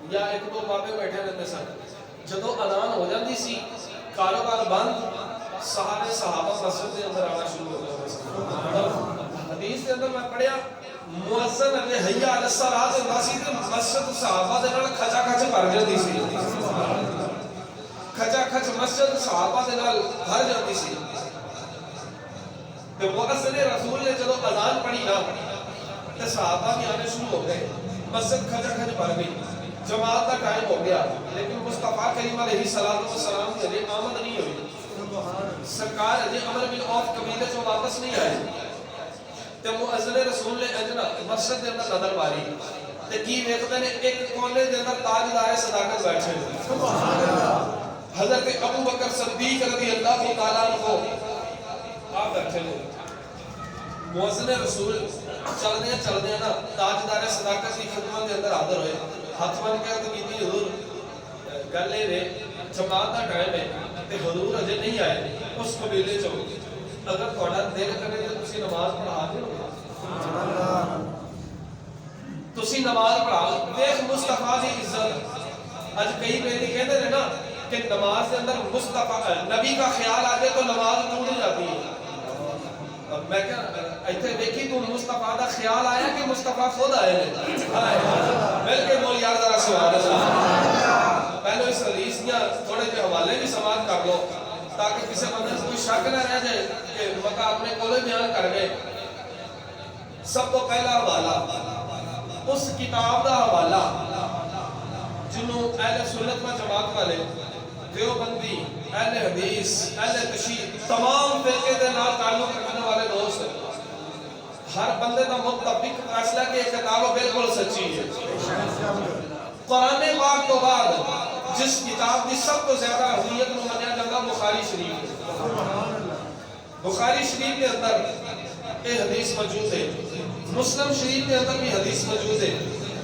یا ایک دو بابے بیٹھے رہتے سن جدو اذان ہو جاتی سی کاروبار بند سارے صحابہ مسجد کے اندر آنا شروع ہو جاتے سن حدیث کے اندر میں پڑھیا مؤذن نے حیا علی الصلاۃ ہوندا سی تے مسجد صحابہ دے نال کھچا کھچ بھر جاندی سی کھچا کھچ مسجد صحابہ دے نال بھر جاندی سی تے مؤذن رسول نے جدو اذان پڑھی نا تے صحابہ بھی آنے شروع ہو گئے مسجد کھچا کھچ بھر گئی جماعت کا ٹائم ہو گیا لیکن مصطفیٰ کریم علیہ السلام کی ابھی آمد نہیں ہوئی سرکار ابھی عمر بن عوف قبیلے سے واپس نہیں آئے تے مؤذن رسول نے اجنا مسجد کے اندر نظر ماری تے کی ویکھدے نے ایک کونے دے اندر تاجدار صداقت بیٹھے سبحان اللہ حضرت ابو بکر صدیق رضی اللہ تعالیٰ عنہ آپ بیٹھے نے مؤذن رسول چلدے نا تاجدار صداقت کی خدمت کے اندر حاضر ہوئے ہاتھ بن کے عرض کیتی حضور گل اے جماعت کا ٹائم ہے تے حضور اجے نہیں آئے اس قبیلے چوں اگر تھوڑا دل کرے تو تسی نماز پڑھا دے سبحان اللہ تسی نماز پڑھا دیکھ مصطفیٰ دی عزت اج کئی بیٹی کہتے ہیں نا کہ نماز کے اندر مصطفیٰ نبی کا خیال آ جائے تو نماز ٹوٹ جاتی ہے میں کیا ایتھے دیکھی تو مصطفیٰ دا خیال آیا کہ مصطفیٰ خود آئے مل کے بول یار ذرا سبحان اللہ پہلے اس حدیث دیا تھوڑے جو حوالے بھی سماعت کر لو تاکہ کسی بندے سے کوئی شک نہ رہ جائے کہ مکہ اپنے کولے بیان کر گئے سب تو پہلا حوالہ اس کتاب دا حوالہ جنہوں اہل سنت و جماعت والے دیوبندی اہل حدیث اہل تشیع تمام فرقے دے نال تعلق رکھنے والے دوست ہر بندے دا متفق فیصلہ کہ یہ کتاب بالکل سچی ہے قرآن پاک تو بعد جس کتاب کی سب تو زیادہ اہمیت نو منیا جاتا بخاری شریف بخاری شریف کے اندر یہ حدیث موجود ہے مسلم شریف کے اندر بھی حدیث موجود ہے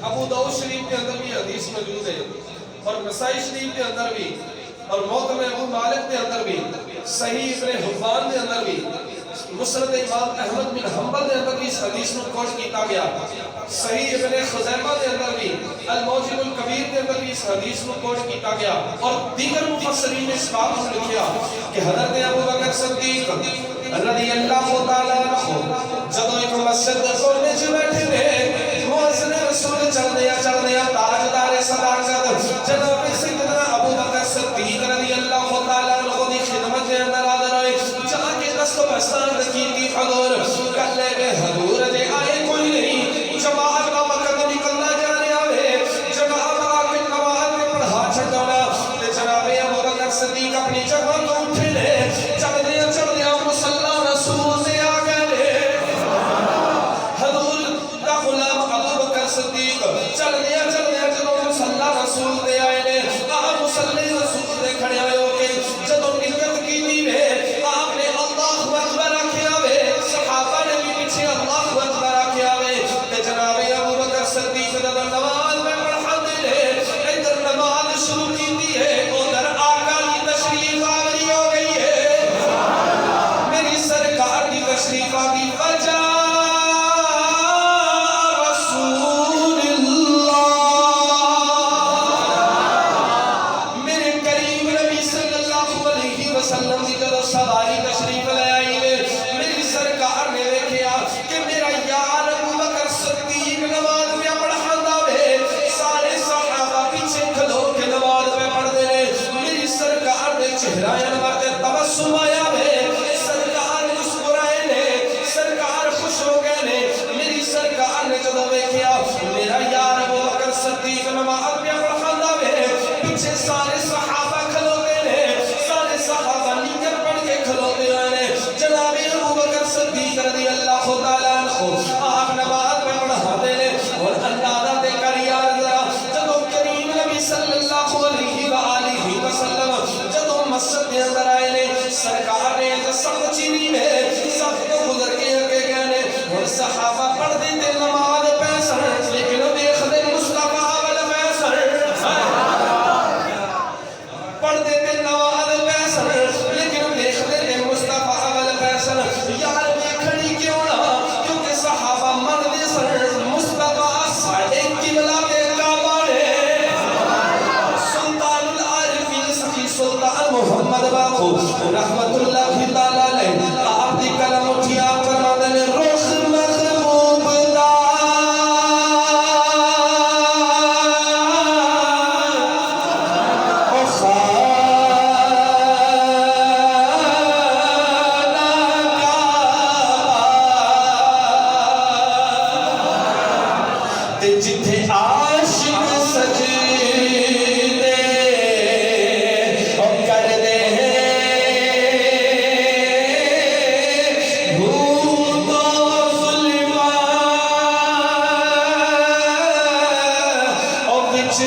ابو داؤد شریف کے اندر بھی حدیث موجود ہے اور نسائی شریف کے اندر بھی اور موطن ابو مالک کے اندر بھی صحیح ابن حبان کے اندر بھی مسند امام احمد بن حنبل کے اندر بھی اس حدیث کو کوٹ کیتا گیا صحیح ابن خزیمہ کے اندر بھی الموجب الکبیر کے اندر بھی اس حدیث کو کوٹ کیتا گیا اور دیگر مفسرین نے اس بات کو لکھا کہ حضرت ابو بکر صدیق رضی اللہ تعالیٰ عنہ جب ایک مسجد کھولنے چ بیٹھے نے مؤذن رسول چل دیا تاجدار صداقت جناب سیدنا ابو بکر صدیق رضی اللہ تعالیٰ عنہ کی خدمت کے اندر حاضر ہوئے جہاں کے دست و بستان رکھی تھی حضور کلے میں حضور جے آئے کوئی نہیں جماعت کا وقت نکلنا جانے آئے جناب آکے نماز میں پڑھا چھڑنا جناب ابو بکر صدیق اپنی جگہ تو اٹھے لے چل دیا مسلح رسول سے آ گئے حضور کا غلام ابو بکر صدیق چل دیا جنہوں مسلح رسول دے آئے نے آپ مسلح رسول دے کھڑے آئے ہو کے جدوں نکت کی دیوے آپ نے اللہ اکبر کیا وے صحابہ نے بھی پیچھے اللہ اکبر کیا وے تے جناب ابو بکر صدیق دا نماز میں پڑھا دے ادھر نماز تے جتھے عاشق سجدے او کر دے بھوت و ظلماں او وچ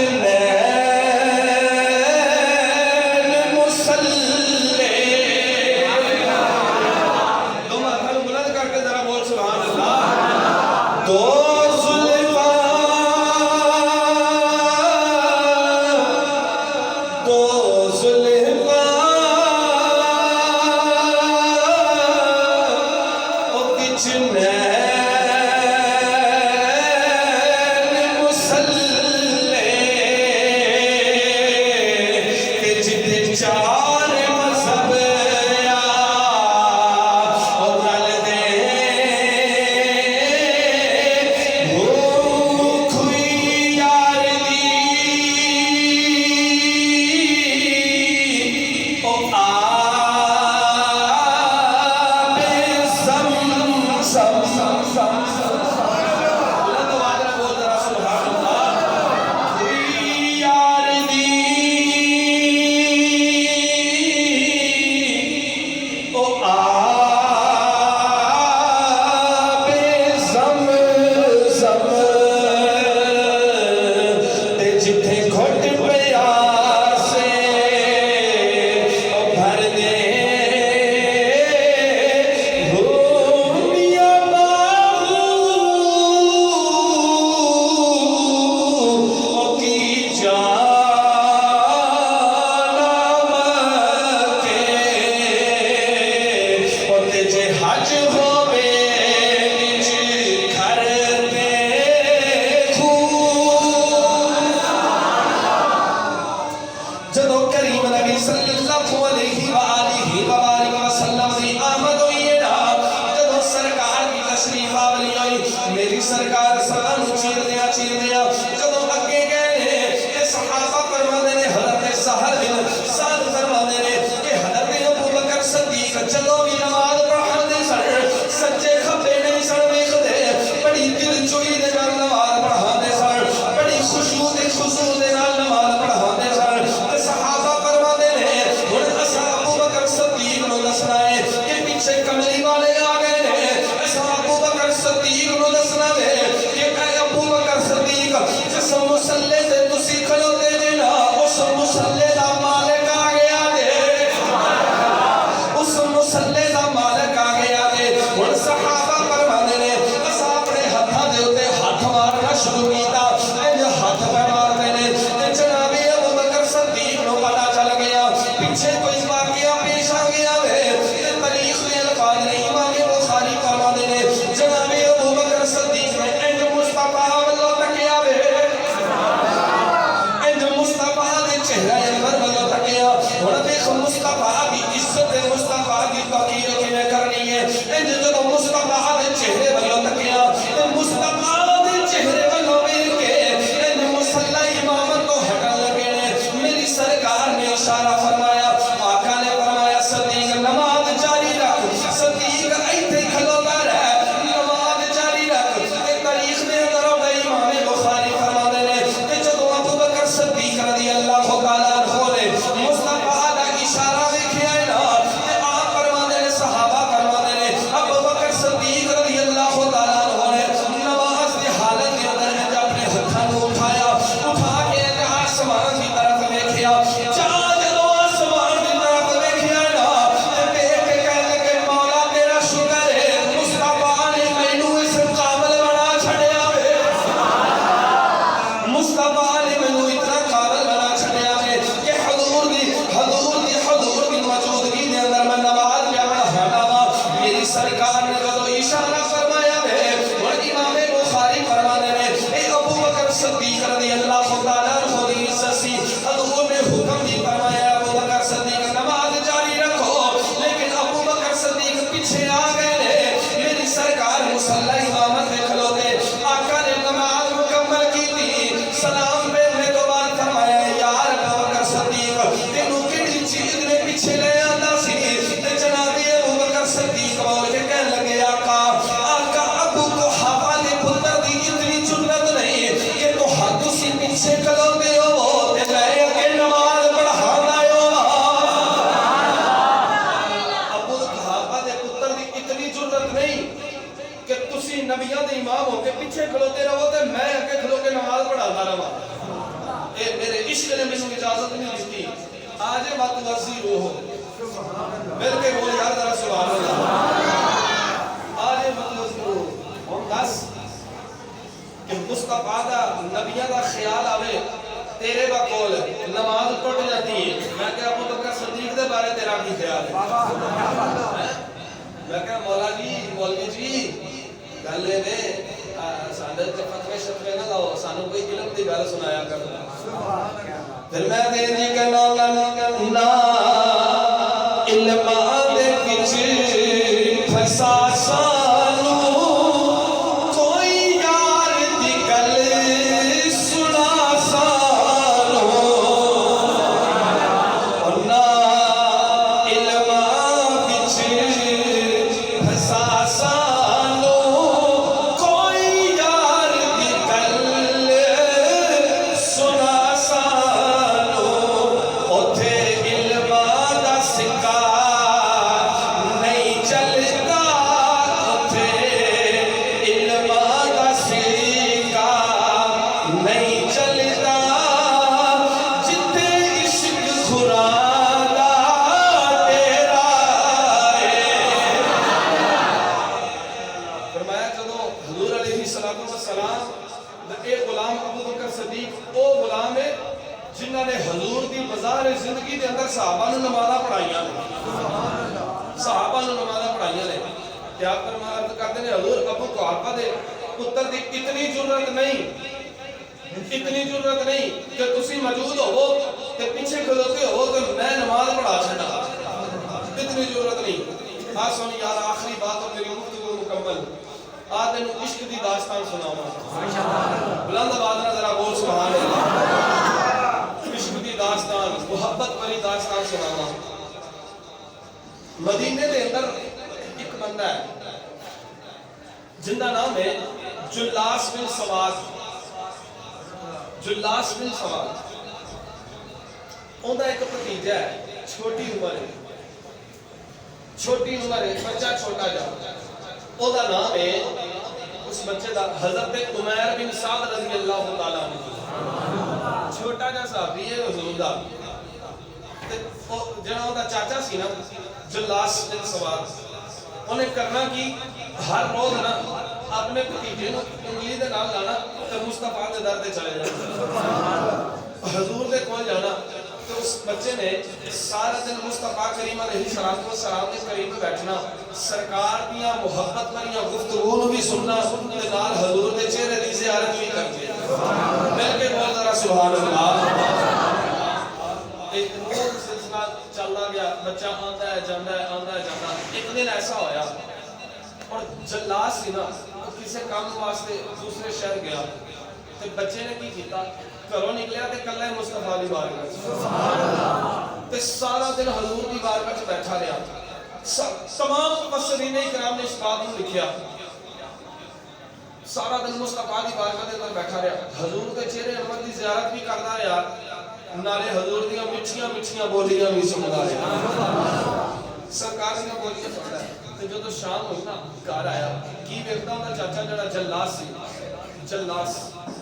سرکار سلام چیر دیا جدو اگے گئے کہ صحابہ فرمانے نے حضرت سہل بن سعد فرمانے نے کہ حضرت ابو بکر صدیق جدو بھی نماز پڑھاندے سن سجے کھبے نہیں سن ویکھدے بڑی دل جوئی دے نال نماز پڑھاندے سن بڑی خشوع دے نال نماز پڑھاندے سن تے صحابہ فرمانے نے ہن اساں ابو بکر صدیق نو دسنا ہے کہ پیچھے کملی والے آ گئے نے اساں ابو بکر صدیق نو دسنا ہے کہ اے ابو بکر صدیق جس مسلے تے تسی کھڑوتے جے نا اس مسلے دا مالک آج مت وزی روح مل کے بول یار ذرا سبحان اللہ آج مت وزی روح ہم دس کہ مصطفیٰ دا نبیہ دا خیال آوے تیرے با کول نماز ٹوٹ جاتی ہے میں کہ ابو بکر صدیق دے بارے تیرا کی خیال ہے میں کہ مولا جی مولوی جی گلے نے ساندر تے فتوے شتوے نہ لاؤ سانو کوئی علم دی گل سنایا کر پھر میں دین جی کہنا نا علم دے وچ پھسا سانو کوئی یار دی گل سنا سانو نا علم وچ پھسا سانو کوئی یار دی گل سنا سانو اوتھے علم دا سکا نہیں چلدا اوتھے علم دا سکا نہیں چلدا جتھے عشق خدا دا ڈیرا ہے فرمایا جدو حضور علیہ السلام اے غلام ابو بکر صدیق او غلام ہے جنہاں نے حضور دی مزار زندگی دے اندر صحابہ نو نمازاں پڑھائیاں نے صحابہ نو نمازاں پڑھائیاں نے کیا فرمایا عرض کرتے ہیں حضور ابو قحافہ دے پتر دی اتنی ضرورت نہیں کہ تسی موجود ہو تے پیچھے کھلوتے ہو تو میں نماز پڑھا چھڑا اتنی ضرورت نہیں سونی یار آخری بات اور میری گفتگو مکمل آج تینوں عشق دی داستان سناواں بلند آواز نال ذرا بول سبحان اللہ عشق دی داستان محبت والی داستان سناواں مدینے دے اندر ایک بندہ ہے جن دا نام ہے جلاس بن سواد اون دا ایک بھتیجا ہے چھوٹی عمر ہے بچہ چھوٹا جا او دا نام ہے اس بچے دا حضرت عمیر بن سعد رضی اللہ تعالیٰ عنہ چھوٹا جا صحابی ہے حضور دا جنہوں دا چاچا سی نا جلاس بن سواد انہیں کرنا کی ہر روز نا اپنے بھتیجے نو انگلی دے نال لانا تے مصطفیٰ دے در تے چلے جانا حضور دے کول جانا تو اس بچے نے سارا دن مصطفیٰ کریم علیہ السلام کے قریب بیٹھنا سرکار دیاں محبت والیاں گفتگو نو بھی سننا تے نال حضور دے چہرے دی زیارت بھی کرتے مل کے بول ذرا سبحان اللہ ایک روز سلسلہ چلنا گیا بچہ آندا ہے جاندا ہے ایک دن ایسا ہویا اور جلاس سی نا کسی کام واسطے دوسرے شہر گیا تے بچے نے کی کیتا گھروں نکلیا تے کلہ مصطفیٰ دی بارگاہ تے سارا دن حضور دی بارگاہ وچ بیٹھا رہیا تمام مفسرین کرام نے اس بات کو لکھیا سارا دن مصطفیٰ دی بارگاہ دے اندر بیٹھا رہیا حضور دے چہرے انور دی زیارت بھی کردا رہیا نالے حضور دیاں مٹھیاں بولیاں بھی سندا رہیا سرکار دیاں بولیاں سندا ہے تے جدوں شام ہوئی نا گھر آیا کی ویکھدا ہوندا چاچا جڑا جلاس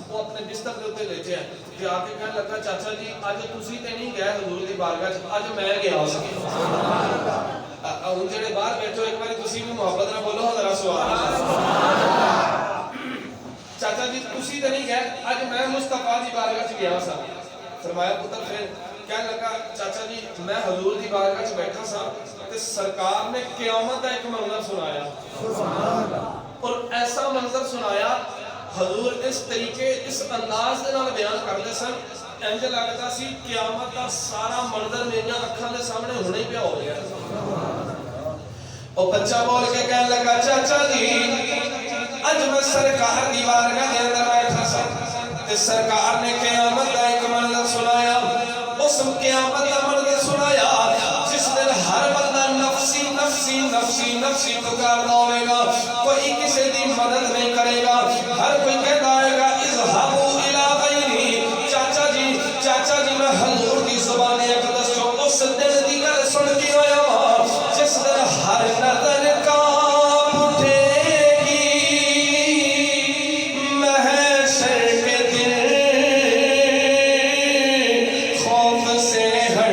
وہ اپنے بستر دے اوپر لیٹے ہیں تے آ کے کہنے لگا چاچا جی اج تسی تے نہیں گئے حضور دی بارگاہ وچ اج میں گیا سبحان اللہ ہن جڑے باہر بیٹھو ایک باری تسی بھی محبت نال بولو ذرا سبحان اللہ چاچا جی تسی تے نہیں گئے اج میں مصطفیٰ دی بارگاہ وچ گیا سا فرمایا پتر پھر کہنے لگا چاچا جی میں حضور دی بارگاہ وچ بیٹھا سا تے سرکار نے قیامت دا ایک منظر سنایا اور ایسا منظر سنایا حضور اس طریقے اس انداز دے نال بیان کردے سن انج لگدا سی قیامت دا سارا منظر میریاں اکھاں دے سامنے ہونے ہی پیا ہو گیا او بچہ بول کے کہنے لگا چاچا جی اج میں سرکار دی بارگاہ دے اندر بیٹھا سا تے سرکار نے قیامت دا ایک منظر سنایا اس قیامت دا منظر سنایا جس دن ہر بندہ نفسی پکاردا ہوے گا کوئی کسی دی مدد نہیں کرے گا ہر کوئی کہتا ہے گا اذهبوا الى غیری چاچا جی میں حضور دی زبان اقدس جو اس دن دی گل سن کے آیا جس دن ہر نظر کانپ اٹھے گی محشر کے دن خوف سے ہر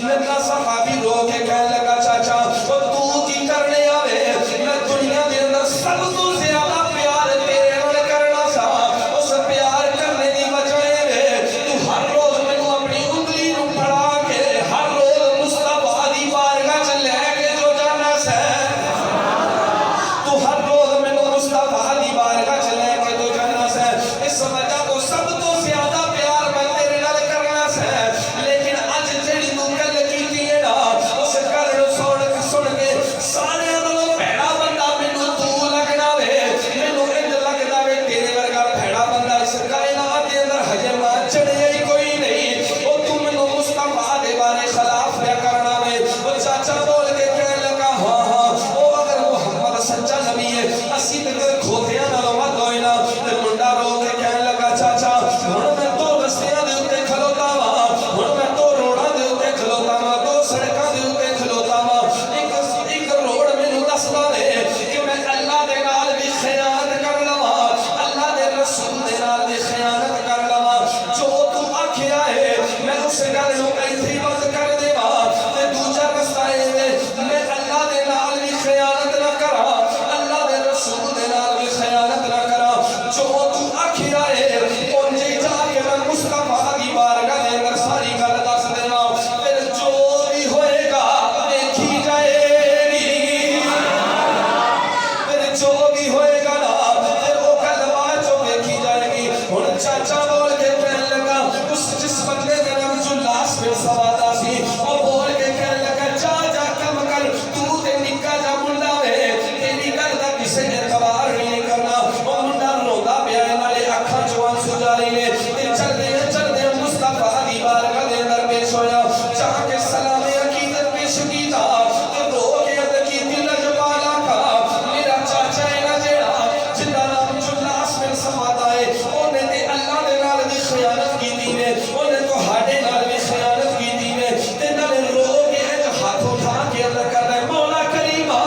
میرا صحابی رو کے کہنے لگا چاچا وہ تو کی کرنے آوے میں دنیا دے اندر سب تو زیادہ پیار تیرے نال کرنا سا اس پیار کرنے دی وجہ ہے تو ہر روز میں اپنی انگلی نو پڑا کے ہر روز مصطفیٰ دی بارگاہ چ لے کے جو جانا سا تو ہر روز میں مصطفیٰ دی بارگاہ چ لے کے جو جانا سا اس وجہ کو سب تو زیادہ پیار میں تیرے نال کرنا سا لیکن اج جڑی تو گل کیتی ہے نا اس گل سن کے سارے نالوں بھڑا بندہ مینوں تو لگنا وے مینوں انج لگدا وے تیرے ورگا بھڑا بندہ اس کائنات دے اندر ہجے ماں چڑھیا ہی کوئی نہیں او تو مینوں مصطفیٰ دے بارے خلاف پیا کرنا وے او چاچا بول کے کہنے لگا ہاں ہاں او اگر محمد سچا نبی ہے اسی تے کھوتیاں نالوں ود ہوئے نا تے منڈا رو کے کہنے لگا چاچا ہن میں تو رستیاں دے اوتے کھلوتا وا ہن میں تو روڑاں دے اوتے کھلوتا وا تو سڑکاں دے اوتے کھلوتا وا ایک روڑ مینوں دسدا وے کہ میں اللہ دے نال بھی خیانت کر لواں اللہ دے رسول دے نال بھی خیانت کر لواں جو تو آکھیا ہے میں اس گل نوں ایتھے ہی بند کر دیواں تے دوجا رستہ اے میں اللہ دے نال بھی خیانت نہ کراں اللہ دے رسول دے نال بھی خیانت نہ کراں جو تو آکھیا ہے اونجے جا کے میں مصطفیٰ دی بارگاہ دے اندر ساری گل دس دیواں پھر جو بھی ہوئے گا دیکھی جائے گی پھر جو بھی ہوئے گا نا پھر وہ گل بعد جو دیکھی جائے گی ہن چاچا بول کے کہنے لگا اس جس بندے دے نام جلاس پہ سوادا سی وہ بول کے کہنے لگا جا جا کم کر تو تے نکا جا منڈا وے تیری گل دا کسے نے اعتبار نہیں کرنا وہ منڈا روندا پیا نالے اکھاں چوں آنسو جاری نے تے چلدے مصطفیٰ دی بارگاہ دے اندر پیش ہویا جا کے سلام عقیدت پیش کیتا تے رو کے عرض کیتی لجپالا کا میرا چاچا ہے نا جیڑا جندا نام جلاس بن سوادا ہے اونے تے اللہ دے نال دی خیانت کیتی نے اونے تو ہاڈے نال بھی خیانت کیتی نے تے نال رو کے ہاتھ اٹھا کے عرض کر رہے مولا کریما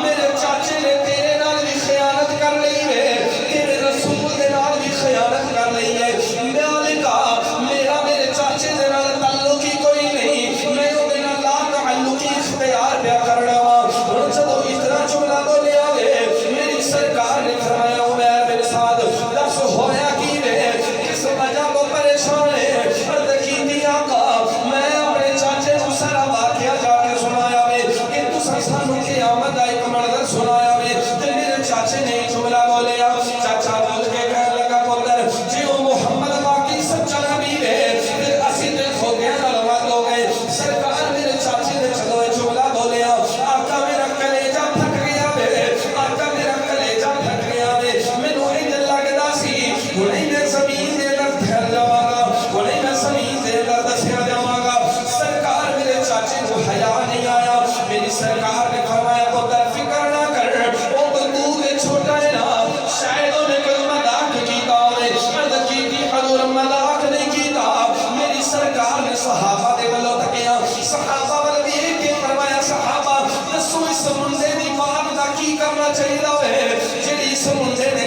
میرے چاچے نے تیرے نال بھی خیانت کر لئی ہے تیرے رسول دے نال بھی خیانت کر لئی ہے مالکا میرا میرے چاچے دے نال تعلق ہی کوئی نہیں میں او دے نال لا تعلقی اختیار پیا کرنا وا ہن جدوں اس طرح جملہ بولیا وے میری سرکار نے فرمایا عمر بن سعد دس ہویا کی وے کس وجہ کو پریشان ہے عرض کیتی آقا میں اپنے چاچے کو سارا واقعہ جا کے سنایا وے کہ تساں سانوں قیامت دا ایک منظر سنایا وے تے میرے چاچے نے جملہ بولیا چاچا بول کے کہنے لگا پتر جی او محمد واقعی سچا نبی ہے پھر اسی تے کھوتیاں نال ود ہو گئے سرکار میرے چاچے نے چلو جملہ بولیا آقا میرا کلیجہ پھٹ گیا وے آقا میرا کلیجہ پھٹ گیا وے مینوں انج لگدا سی ہنے میں زمین دے اندر پھیل جاواں گا ہنے میں زمین دے اندر دسیا جاواں گا سرکار میرے چاچے کو حیا نہیں آیا میری سرکار نے فرمایا پتر فکر نہ کر او تو دے چھوٹا ہے نا شاید انہیں کوئی مذاق کیتا ہوئے عرض کیتی حضور مذاق نہیں کیتا میری سرکار نے صحابہ دے ولو تکیا صحابہ والا بھی ایک فرمایا صحابہ نسو اس منزے دی بات دا کی کرنا چاہیے